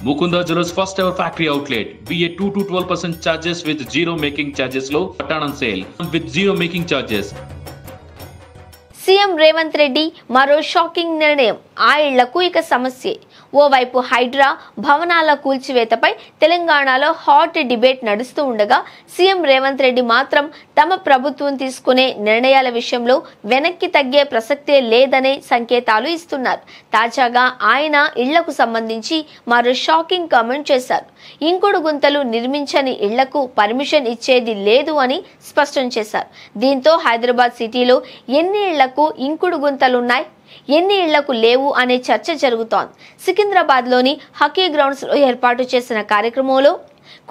Mukunda Jewellers first ever factory outlet. BA 2 to 12% charges with zero making charges low. Return on sale with zero making charges. CM Revanth Reddy మరో shocking నిర్ణయం. ఆ ఇళ్లకు ఇక సమస్యే. ఓవైపు హైడ్రా భవనాల కూల్చివేతపై తెలంగాణలో హాట్ డిబేట్ నడుస్తూ ఉండగా సీఎం రేవంత్ రెడ్డి మాత్రం తమ ప్రభుత్వం తీసుకునే నిర్ణయాల విషయంలో వెనక్కి తగ్గే ప్రసక్తే లేదనే సంకేతాలు ఇస్తున్నారు. తాజాగా ఆయన ఇళ్లకు సంబంధించి మరో షాకింగ్ కామెంట్ చేశారు. ఇంకుడు గుంతలు నిర్మించని ఇళ్లకు పర్మిషన్ ఇచ్చేది లేదు అని స్పష్టం చేశారు. దీంతో హైదరాబాద్ సిటీలో ఎన్ని ఇళ్లకు ఇంకుడు గుంతలున్నాయి, ఎన్ని ఇళ్లకు లేవు అనే చర్చ జరుగుతోంది. సికింద్రాబాద్లోని హకీ గ్రౌండ్స్ లో ఏర్పాటు చేసిన కార్యక్రమంలో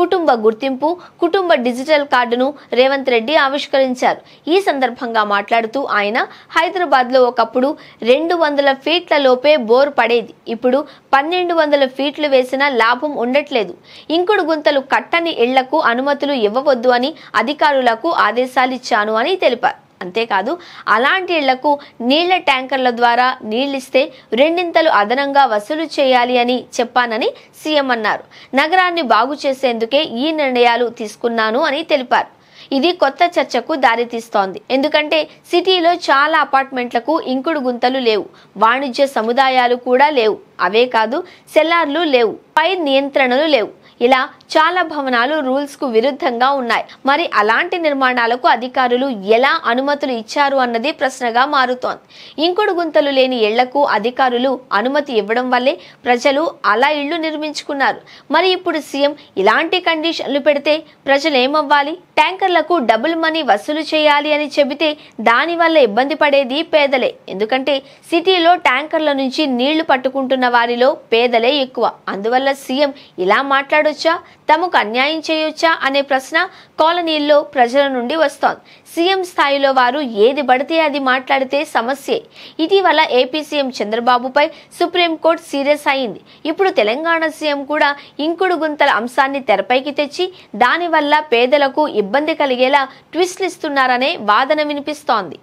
కుటుంబ గుర్తింపు, కుటుంబ డిజిటల్ కార్డును రేవంత్ రెడ్డి ఆవిష్కరించారు. ఈ సందర్భంగా మాట్లాడుతూ ఆయన హైదరాబాద్లో ఒకప్పుడు 200 ఫీట్ల లోపే బోర్ పడేది, ఇప్పుడు 1200 ఫీట్లు వేసినా లాభం ఉండట్లేదు. ఇంకుడు గుంతలు కట్టని ఇళ్లకు అనుమతులు ఇవ్వవద్దు అని అధికారులకు ఆదేశాలిచ్చాను అని తెలిపారు. అంతేకాదు అలాంటి ఇళ్లకు నీళ్ల ట్యాంకర్ల ద్వారా నీళ్లిస్తే రెండింతలు అదనంగా వసూలు చేయాలి అని చెప్పానని సీఎం అన్నారు. నగరాన్ని బాగు చేసేందుకే ఈ నిర్ణయాలు తీసుకున్నాను అని తెలిపారు. ఇది కొత్త చర్చకు దారితీస్తోంది. ఎందుకంటే సిటీలో చాలా అపార్ట్మెంట్లకు ఇంకుడు గుంతలు లేవు, వాణిజ్య సముదాయాలు కూడా లేవు. అవే కాదు సెల్లార్లు లేవు, ఫైర్ నియంత్రణలు లేవు. ఇలా చాలా భవనాలు రూల్స్ కు విరుద్ధంగా ఉన్నాయి. మరి అలాంటి నిర్మాణాలకు అధికారులు ఎలా అనుమతులు ఇచ్చారు అన్నది ప్రశ్నగా మారుతోంది. ఇంకుడు గుంతలు లేని ఇళ్లకు అధికారులు అనుమతి ఇవ్వడం వల్లే ప్రజలు అలా ఇళ్లు నిర్మించుకున్నారు. మరి ఇప్పుడు సీఎం ఇలాంటి కండిషన్లు పెడితే ప్రజలు ఏమవ్వాలి? ట్యాంకర్లకు డబుల్ మనీ వసూలు చేయాలి అని చెబితే దానివల్ల ఇబ్బంది పడేది పేదలే. ఎందుకంటే సిటీలో ట్యాంకర్ల నుంచి నీళ్లు పట్టుకుంటున్న వారిలో పేదలే ఎక్కువ. అందువల్ల సీఎం ఇలా మాట్లాడొచ్చా, తమకు అన్యాయం చేయొచ్చా అనే ప్రశ్న కాలనీల్లో ప్రజల నుండి వస్తోంది. సీఎం స్థాయిలో వారు ఏది పడితే అది మాట్లాడితే సమస్యే. ఇటీవల ఏపీ సీఎం చంద్రబాబుపై సుప్రీంకోర్టు సీరియస్ అయింది. ఇప్పుడు తెలంగాణ సీఎం కూడా ఇంకుడు గుంతల అంశాన్ని తెరపైకి తెచ్చి దానివల్ల పేదలకు ఇబ్బంది కలిగేలా ట్విస్ట్లు ఇస్తున్నారనే వాదన వినిపిస్తోంది.